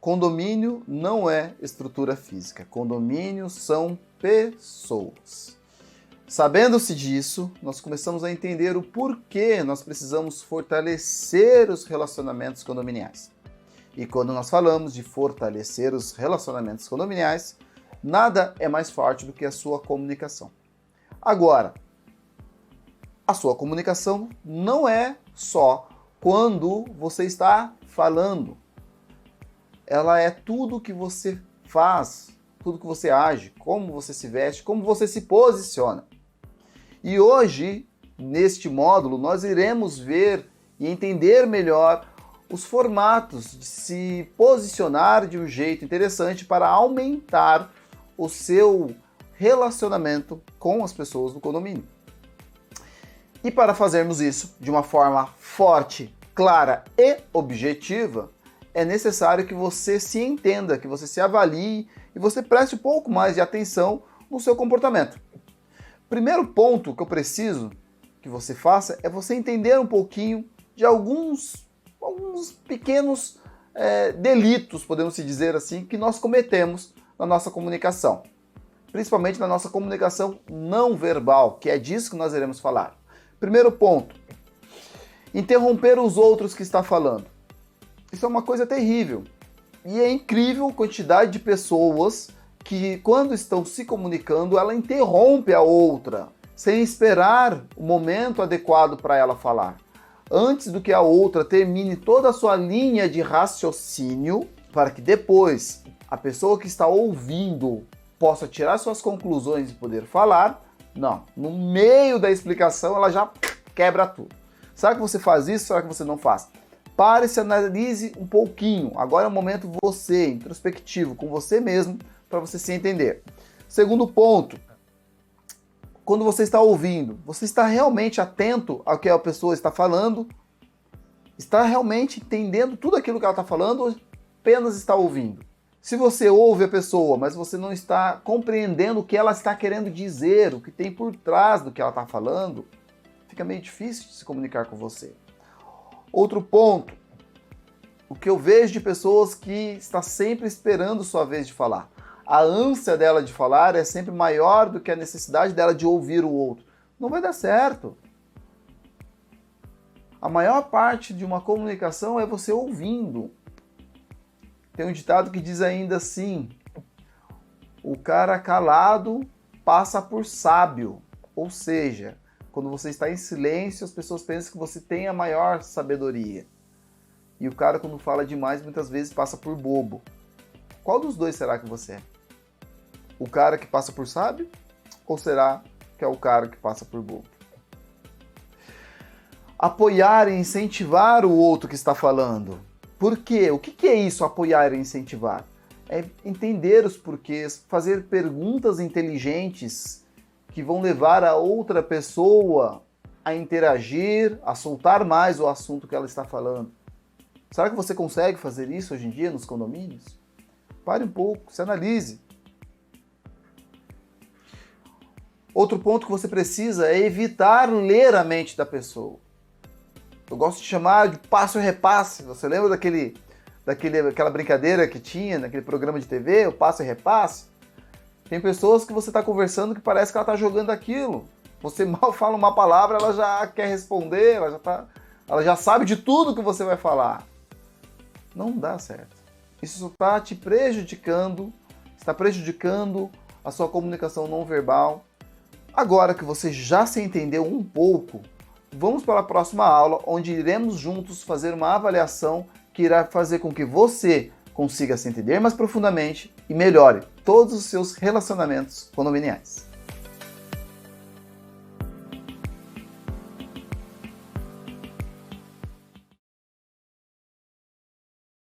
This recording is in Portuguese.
Condomínio não é estrutura física. Condomínio são pessoas. Sabendo-se disso, nós começamos a entender o porquê nós precisamos fortalecer os relacionamentos condominiais. E quando nós falamos de fortalecer os relacionamentos condominiais, nada é mais forte do que a sua comunicação. Agora, a sua comunicação não é só quando você está falando. Ela é tudo que você faz, tudo que você age, como você se veste, como você se posiciona. E hoje, neste módulo, nós iremos ver e entender melhor os formatos de se posicionar de um jeito interessante para aumentar o seu relacionamento com as pessoas do condomínio. E para fazermos isso de uma forma forte, clara e objetiva, é necessário que você se entenda, que você se avalie e você preste um pouco mais de atenção no seu comportamento. Primeiro ponto que eu preciso que você faça é você entender um pouquinho de alguns pequenos delitos, podemos dizer assim, que nós cometemos na nossa comunicação. Principalmente na nossa comunicação não verbal, que é disso que nós iremos falar. Primeiro ponto, interromper os outros que está falando. Isso é uma coisa terrível. E é incrível a quantidade de pessoas que, quando estão se comunicando, ela interrompe a outra, sem esperar o momento adequado para ela falar. Antes do que a outra termine toda a sua linha de raciocínio, para que depois a pessoa que está ouvindo possa tirar suas conclusões e poder falar, não. No meio da explicação, ela já quebra tudo. Será que você faz isso? Será que você não faz? Pare e se analise um pouquinho. Agora é o momento você, introspectivo, com você mesmo, para você se entender. Segundo ponto, quando você está ouvindo, você está realmente atento ao que a pessoa está falando? Está realmente entendendo tudo aquilo que ela está falando ou apenas está ouvindo? Se você ouve a pessoa, mas você não está compreendendo o que ela está querendo dizer, o que tem por trás do que ela está falando, fica meio difícil de se comunicar com você. Outro ponto, o que eu vejo de pessoas que está sempre esperando sua vez de falar. A ânsia dela de falar é sempre maior do que a necessidade dela de ouvir o outro. Não vai dar certo. A maior parte de uma comunicação é você ouvindo. Tem um ditado que diz ainda assim, o cara calado passa por sábio. Ou seja, quando você está em silêncio, as pessoas pensam que você tem a maior sabedoria. E o cara, quando fala demais, muitas vezes passa por bobo. Qual dos dois será que você é? O cara que passa por sábio? Ou será que é o cara que passa por bobo? Apoiar e incentivar o outro que está falando. Por quê? O que é isso, apoiar e incentivar? É entender os porquês, fazer perguntas inteligentes que vão levar a outra pessoa a interagir, a soltar mais o assunto que ela está falando. Será que você consegue fazer isso hoje em dia nos condomínios? Pare um pouco, se analise. Outro ponto que você precisa é evitar ler a mente da pessoa. Eu gosto de chamar de passo e repasse. Você lembra daquela brincadeira que tinha naquele programa de TV, o passo e repasse? Tem pessoas que você está conversando que parece que ela está jogando aquilo. Você mal fala uma palavra, ela já quer responder, ela já sabe de tudo que você vai falar. Não dá certo. Isso está te prejudicando, está prejudicando a sua comunicação não verbal. Agora que você já se entendeu um pouco, vamos para a próxima aula, onde iremos juntos fazer uma avaliação que irá fazer com que você consiga se entender mais profundamente e melhore todos os seus relacionamentos condominiais.